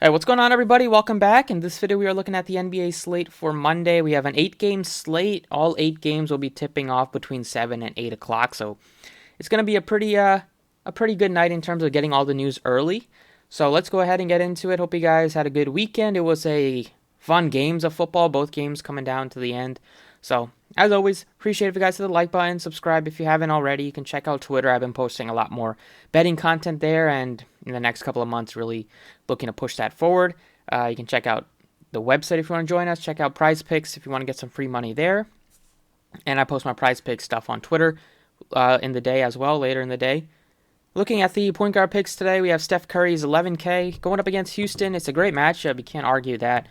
Hey, what's going on, everybody? Welcome back. In this video, we are looking at the NBA slate for Monday. We have an 8-game slate. All 8 games will be tipping off between 7 and 8 o'clock, so it's going to be a pretty good night in terms of getting all the news early. So let's go ahead and get into it. Hope you guys had a good weekend. It was a fun games of football, both games coming down to the end. So, as always, appreciate if you guys hit the like button, subscribe if you haven't already. You can check out Twitter. I've been posting a lot more betting content there, and in the next couple of months, really looking to push that forward. You can check out the website if you want to join us. Check out Prize Picks if you want to get some free money there. And I post my Prize Picks stuff on Twitter in the day as well, later in the day. Looking at the point guard picks today, we have Steph Curry's 11K going up against Houston. It's a great matchup. You can't argue that.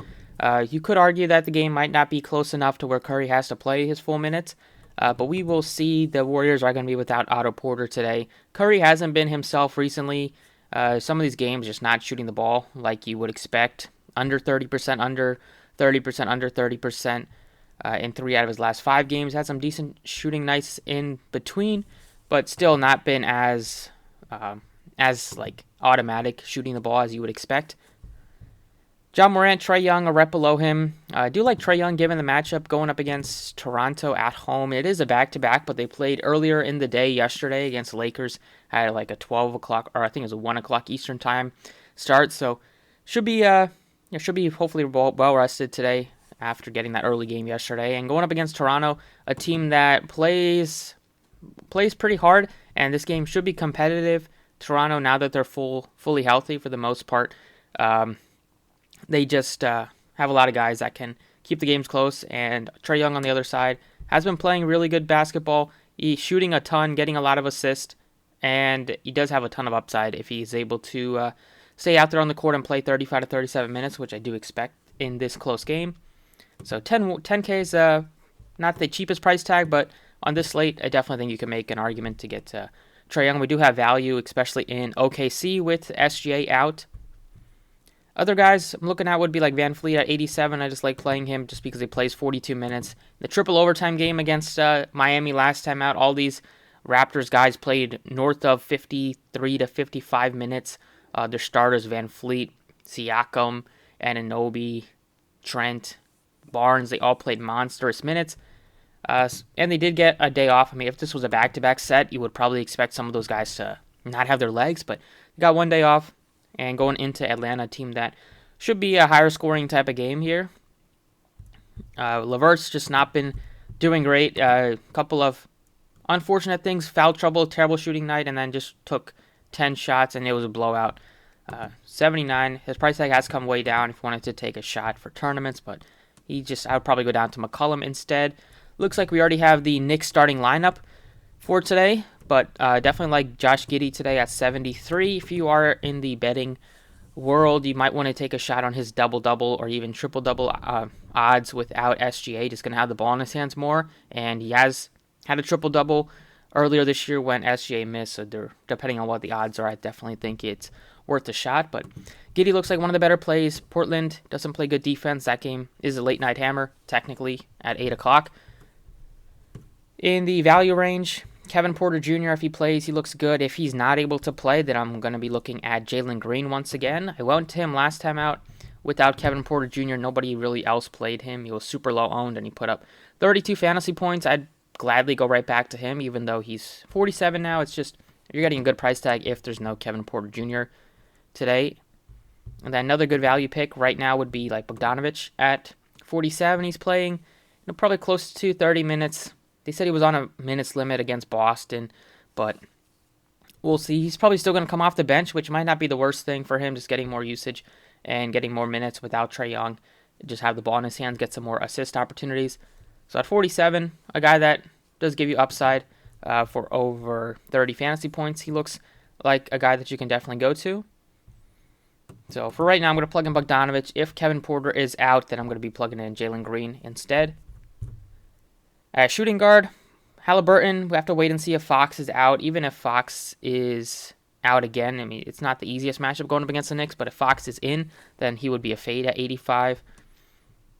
You could argue that the game might not be close enough to where Curry has to play his full minutes, but we will see. The Warriors are going to be without Otto Porter today. Curry hasn't been himself recently. Some of these games just not shooting the ball like you would expect. Under 30%, under 30%, under 30% in 3 out of his last 5 games. Had some decent shooting nights in between, but still not been as like automatic shooting the ball as you would expect. John Morant, Trae Young, a rep below him. I do like Trae Young given the matchup going up against Toronto at home. It is a back-to-back, but they played earlier in the day yesterday against the Lakers. Had like a 12 o'clock, or I think it was a 1 o'clock Eastern time start. So should be hopefully well rested today after getting that early game yesterday. And going up against Toronto, a team that plays pretty hard, and this game should be competitive. Toronto, now that they're fully healthy for the most part, they just have a lot of guys that can keep the games close, and Trae Young on the other side has been playing really good basketball. He's shooting a ton, getting a lot of assists, and he does have a ton of upside if he's able to stay out there on the court and play 35 to 37 minutes, which I do expect in this close game. So 10K is not the cheapest price tag, but on this slate, I definitely think you can make an argument to get Trae Young. We do have value, especially in OKC with SGA out. Other guys I'm looking at would be like Van Fleet at 87. I just like playing him just because he plays 42 minutes. The triple overtime game against Miami last time out, all these Raptors guys played north of 53 to 55 minutes. Their starters, Van Fleet, Siakam, Anunoby, Trent, Barnes, they all played monstrous minutes. And they did get a day off. I mean, if this was a back-to-back set, you would probably expect some of those guys to not have their legs, but they got one day off. And going into Atlanta, a team that should be a higher scoring type of game here. LeVert's just not been doing great. A couple of unfortunate things, foul trouble, terrible shooting night, and then just took 10 shots and it was a blowout. 79. His price tag has come way down if you wanted to take a shot for tournaments, but I would probably go down to McCollum instead. Looks like we already have the Knicks starting lineup for today. But definitely like Josh Giddey today at 73. If you are in the betting world, you might want to take a shot on his double-double or even triple-double odds without SGA. Just going to have the ball in his hands more. And he has had a triple-double earlier this year when SGA missed. So depending on what the odds are, I definitely think it's worth a shot. But Giddey looks like one of the better plays. Portland doesn't play good defense. That game is a late-night hammer, technically, at 8 o'clock. In the value range, Kevin Porter Jr., if he plays, he looks good. If he's not able to play, then I'm going to be looking at Jalen Green once again. I went to him last time out without Kevin Porter Jr. Nobody really else played him. He was super low owned, and he put up 32 fantasy points. I'd gladly go right back to him, even though he's 47 now. It's just, you're getting a good price tag if there's no Kevin Porter Jr. today. And then another good value pick right now would be like Bogdanovic at 47. He's playing probably close to 30 minutes. They said he was on a minutes limit against Boston, but we'll see. He's probably still going to come off the bench, which might not be the worst thing for him, just getting more usage and getting more minutes without Trae Young. Just have the ball in his hands, get some more assist opportunities. So at 47, a guy that does give you upside for over 30 fantasy points. He looks like a guy that you can definitely go to. So for right now, I'm going to plug in Bogdanovic. If Kevin Porter is out, then I'm going to be plugging in Jalen Green instead. Shooting guard, Halliburton, we have to wait and see if Fox is out. Even if Fox is out again, I mean, it's not the easiest matchup going up against the Knicks, but if Fox is in, then he would be a fade at 85.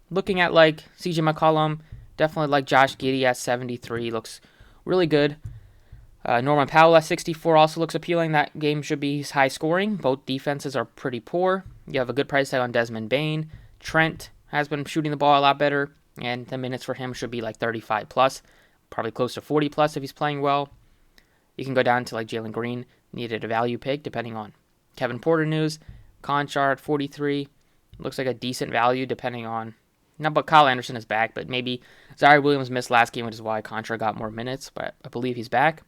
Looking at like CJ McCollum, definitely like Josh Giddey at 73, looks really good. Norman Powell at 64 also looks appealing. That game should be high scoring. Both defenses are pretty poor. You have a good price tag on Desmond Bane. Trent has been shooting the ball a lot better, and the minutes for him should be like 35 plus, probably close to 40 plus if he's playing well. You can go down to like Jalen Green, needed a value pick depending on Kevin Porter news. Conchar at 43 looks like a decent value depending on, not but Kyle Anderson is back, but maybe Zaire Williams missed last game, which is why Conchar got more minutes, but I believe he's back.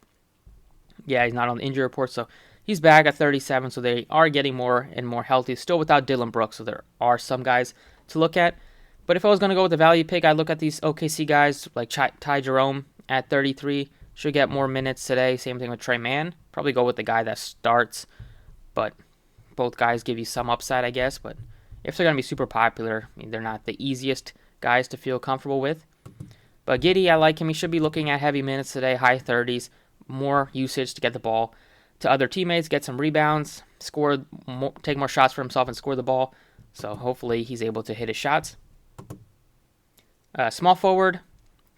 Yeah, he's not on the injury report, so he's back at 37, so they are getting more and more healthy, still without Dylan Brooks, so there are some guys to look at. But if I was going to go with the value pick, I'd look at these OKC guys like Ty Jerome at 33. Should get more minutes today. Same thing with Trey Mann. Probably go with the guy that starts, but both guys give you some upside, I guess. But if they're going to be super popular, I mean, they're not the easiest guys to feel comfortable with. But Giddey, I like him. He should be looking at heavy minutes today, high 30s, more usage to get the ball to other teammates, get some rebounds, take more shots for himself and score the ball. So hopefully he's able to hit his shots. Small forward,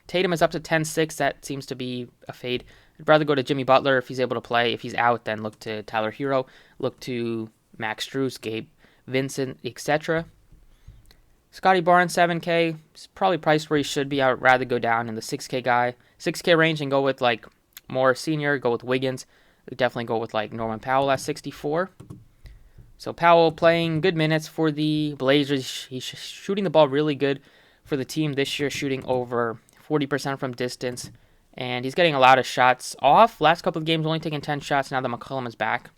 Tatum is up to 10-6. That seems to be a fade. I'd rather go to Jimmy Butler if he's able to play. If he's out, then look to Tyler Hero, look to Max Strus, Gabe Vincent, etc. Scotty Barnes, 7K. He's probably priced where he should be. I would rather go down in the 6K range and go with like more senior. Go with Wiggins. I'd definitely go with like Norman Powell at 64. So Powell playing good minutes for the Blazers. He's shooting the ball really good for the team this year, shooting over 40% from distance. And he's getting a lot of shots off. Last couple of games only taking 10 shots now that McCollum is back.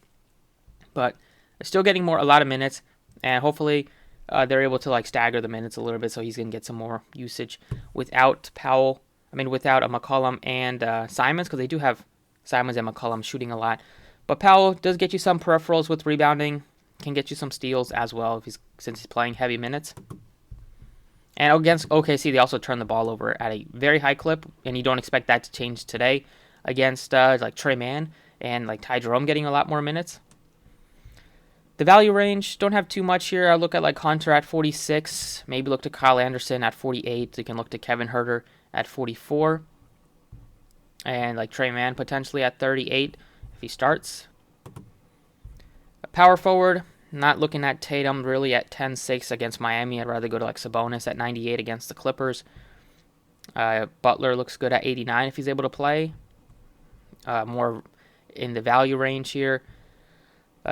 But still getting a lot of minutes. And hopefully they're able to like stagger the minutes a little bit so he's going to get some more usage without without a McCollum and Simons, because they do have Simons and McCollum shooting a lot. But Powell does get you some peripherals with rebounding, can get you some steals as well since he's playing heavy minutes. And against OKC, they also turn the ball over at a very high clip, and you don't expect that to change today against like Trey Mann and like Ty Jerome getting a lot more minutes. The value range, don't have too much here. I look at like Hunter at 46, maybe look to Kyle Anderson at 48. You can look to Kevin Huerter at 44, and like Trey Mann potentially at 38 if he starts. A power forward, not looking at Tatum really at 10-6 against Miami. I'd rather go to like Sabonis at 98 against the Clippers. Butler looks good at 89 if he's able to play. More in the value range here.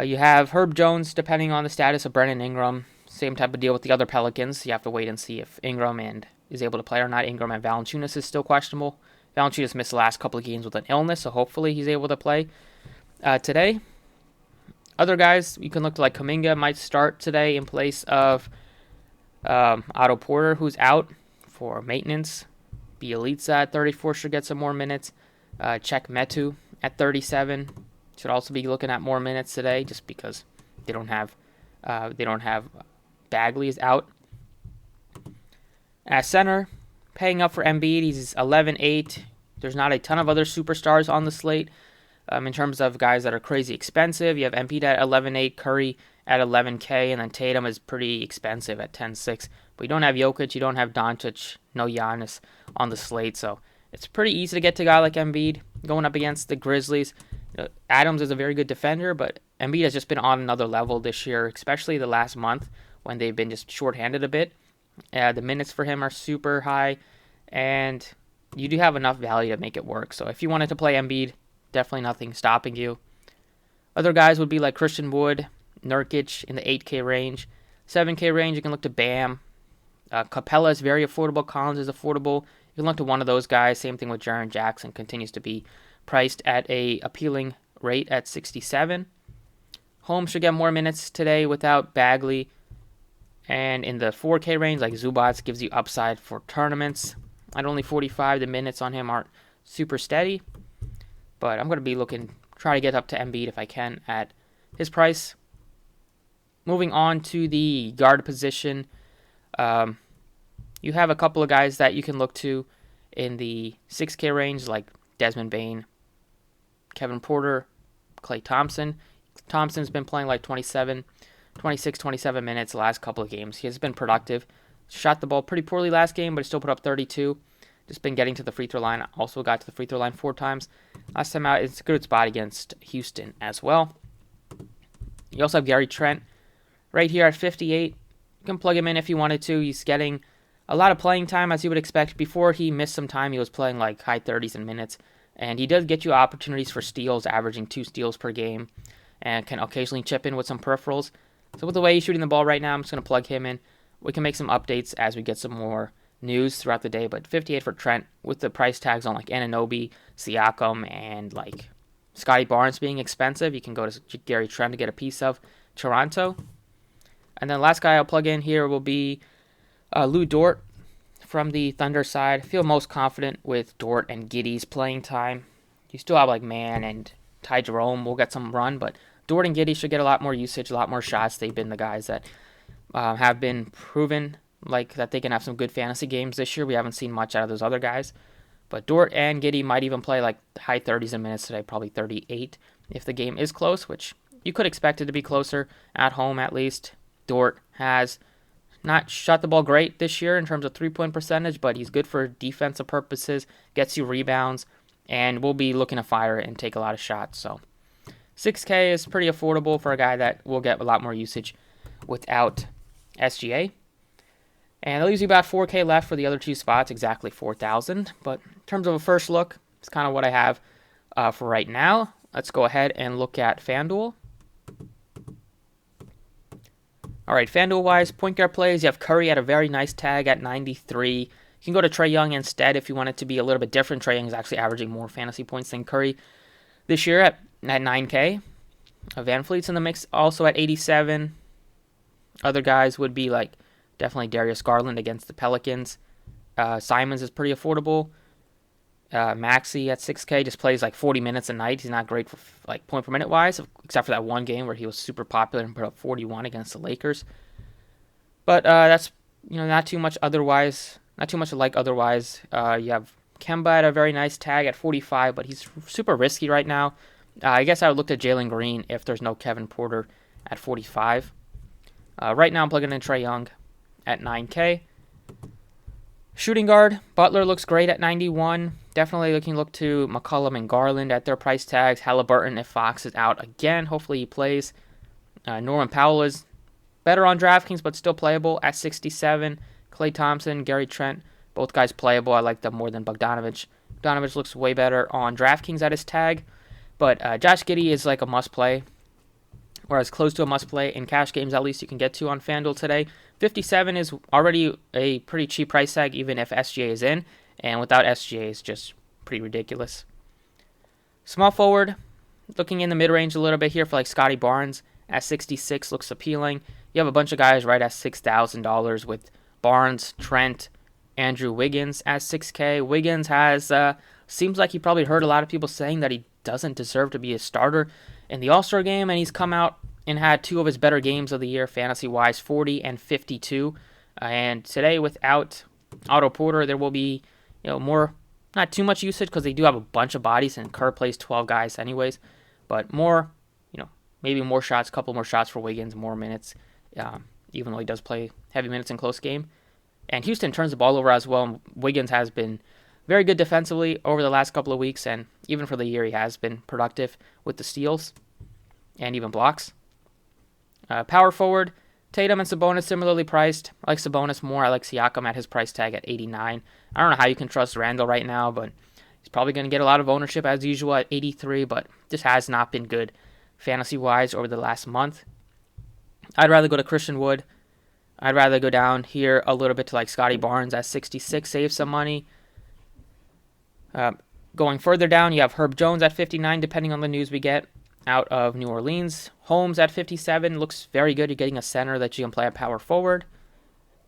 You have Herb Jones, depending on the status of Brandon Ingram. Same type of deal with the other Pelicans. You have to wait and see if Ingram is able to play or not. Ingram and Valanciunas is still questionable. Valanciunas missed the last couple of games with an illness, so hopefully he's able to play today. Other guys, you can look to like Kuminga might start today in place of Otto Porter, who's out for maintenance. Bielitsa at 34 should get some more minutes. Czech Metu at 37 should also be looking at more minutes today, just because they don't have Bagley is out. At center, paying up for Embiid, he's 11-8. There's not a ton of other superstars on the slate. In terms of guys that are crazy expensive, you have Embiid at 11.8, Curry at 11K, and then Tatum is pretty expensive at 10.6. But you don't have Jokic, you don't have Doncic, no Giannis on the slate, so it's pretty easy to get to a guy like Embiid going up against the Grizzlies. Adams is a very good defender, but Embiid has just been on another level this year, especially the last month when they've been just shorthanded a bit. The minutes for him are super high, and you do have enough value to make it work. So if you wanted to play Embiid, definitely nothing stopping you. Other guys would be like Christian Wood, Nurkic in the 8K range. 7K range, you can look to Bam. Capella is very affordable. Collins is affordable. You can look to one of those guys. Same thing with Jaren Jackson. Continues to be priced at a appealing rate at 67. Holmes should get more minutes today without Bagley. And in the 4K range, like Zubats gives you upside for tournaments. At only 45, the minutes on him aren't super steady. But I'm going to be try to get up to Embiid if I can at his price. Moving on to the guard position. You have a couple of guys that you can look to in the 6K range, like Desmond Bane, Kevin Porter, Klay Thompson. Thompson's been playing like 26, 27 minutes the last couple of games. He has been productive. Shot the ball pretty poorly last game, but he still put up 32. Just been getting to the free throw line. Also got to the free throw line 4 times. Last time out, it's a good spot against Houston as well. You also have Gary Trent right here at 58. You can plug him in if you wanted to. He's getting a lot of playing time, as you would expect. Before he missed some time, he was playing like high 30s in minutes. And he does get you opportunities for steals, averaging 2 steals per game, and can occasionally chip in with some peripherals. So with the way he's shooting the ball right now, I'm just going to plug him in. We can make some updates as we get some more news throughout the day, but 58 for Trent with the price tags on like Anunoby, Siakam, and like Scotty Barnes being expensive. You can go to Gary Trent to get a piece of Toronto. And then last guy I'll plug in here will be Lou Dort from the Thunder side. I feel most confident with Dort and Giddey's playing time. You still have like Mann and Ty Jerome will get some run, but Dort and Giddey should get a lot more usage, a lot more shots. They've been the guys that have been proven like that they can have some good fantasy games this year. We haven't seen much out of those other guys. But Dort and Giddey might even play like high 30s in minutes today, probably 38 if the game is close, which you could expect it to be closer at home at least. Dort has not shot the ball great this year in terms of three-point percentage, but he's good for defensive purposes, gets you rebounds, and will be looking to fire and take a lot of shots. So 6K is pretty affordable for a guy that will get a lot more usage without SGA. And that leaves you about 4K left for the other 2 spots, exactly 4,000. But in terms of a first look, it's kind of what I have for right now. Let's go ahead and look at FanDuel. All right, FanDuel-wise, point guard plays, you have Curry at a very nice tag at 93. You can go to Trae Young instead if you want it to be a little bit different. Trae Young is actually averaging more fantasy points than Curry this year at 9K. Van Fleet's in the mix also at 87. Other guys would be like definitely Darius Garland against the Pelicans. Simons is pretty affordable. Maxey at 6K just plays like 40 minutes a night. He's not great for like point per minute wise, except for that one game where he was super popular and put up 41 against the Lakers. But that's not too much otherwise. Not too much to like otherwise. You have Kemba at a very nice tag at 45, but he's super risky right now. I guess I would look at Jalen Green if there's no Kevin Porter at 45. Right now I'm plugging in Trae Young at 9K. Shooting guard, Butler looks great at 91. Definitely look to McCollum and Garland at their price tags. Halliburton if Fox is out again. Hopefully he plays. Norman Powell is better on DraftKings, but still playable at 67. Klay Thompson, Gary Trent, both guys playable. I like them more than Bogdanovich. Bogdanovich looks way better on DraftKings at his tag. But Josh Giddey is like a must-play, or as close to a must-play in cash games at least you can get to on FanDuel today. 57 is already a pretty cheap price tag, even if SGA is in. And without SGA, it's just pretty ridiculous. Small forward, looking in the mid-range a little bit here for like Scotty Barnes at 66 looks appealing. You have a bunch of guys right at $6,000 with Barnes, Trent, Andrew Wiggins at 6K. Wiggins has, seems like he probably heard a lot of people saying that he doesn't deserve to be a starter in the All-Star game, and he's come out and had 2 of his better games of the year, fantasy-wise, 40 and 52. And today, without Otto Porter, there will be more, not too much usage because they do have a bunch of bodies, and Kerr plays 12 guys anyways. But more, maybe more shots, couple more shots for Wiggins, more minutes, even though he does play heavy minutes in close game. And Houston turns the ball over as well. Wiggins has been very good defensively over the last couple of weeks, and even for the year, he has been productive with the steals and even blocks. Power forward, Tatum and Sabonis similarly priced. I like Sabonis more. I like Siakam at his price tag at 89. I don't know how you can trust Randall right now, but he's probably going to get a lot of ownership as usual at 83, but this has not been good fantasy-wise over the last month. I'd rather go to Christian Wood. I'd rather go down here a little bit to like Scotty Barnes at 66, save some money. Going further down, you have Herb Jones at 59, depending on the news we get out of New Orleans. Holmes at 57 looks very good. You're getting a center that you can play at power forward.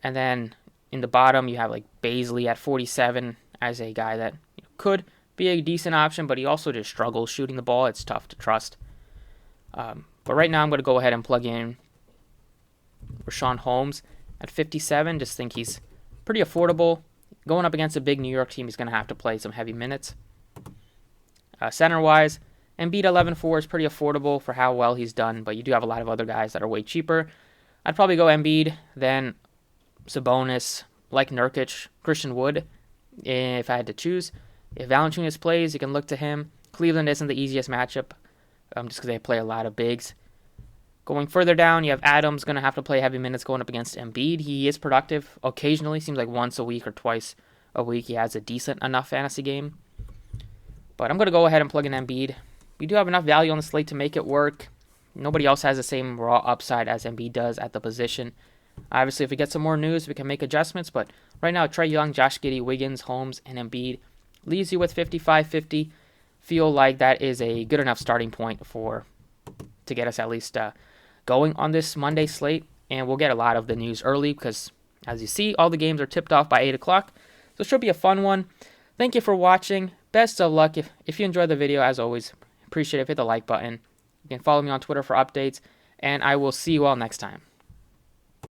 And then in the bottom, you have like Baisley at 47 as a guy that could be a decent option, but he also just struggles shooting the ball. It's tough to trust. But right now, I'm going to go ahead and plug in Rashawn Holmes at 57. Just think he's pretty affordable. Going up against a big New York team, he's going to have to play some heavy minutes. Center-wise, Embiid 11.4 is pretty affordable for how well he's done, but you do have a lot of other guys that are way cheaper. I'd probably go Embiid, then Sabonis, like Nurkic, Christian Wood, if I had to choose. If Valanciunas plays, you can look to him. Cleveland isn't the easiest matchup, just because they play a lot of bigs. Going further down, you have Adams going to have to play heavy minutes going up against Embiid. He is productive occasionally. Seems like once a week or twice a week he has a decent enough fantasy game. But I'm going to go ahead and plug in Embiid. We do have enough value on the slate to make it work. Nobody else has the same raw upside as Embiid does at the position. Obviously, if we get some more news, we can make adjustments. But right now, Trae Young, Josh Giddey, Wiggins, Holmes, and Embiid leaves you with 55-50. Feel like that is a good enough starting point to get us at least going on this Monday slate. And we'll get a lot of the news early because, as you see, all the games are tipped off by 8 o'clock. So it should be a fun one. Thank you for watching. Best of luck. If you enjoyed the video, as always, appreciate it. Hit the like button. You can follow me on Twitter for updates. And I will see you all next time.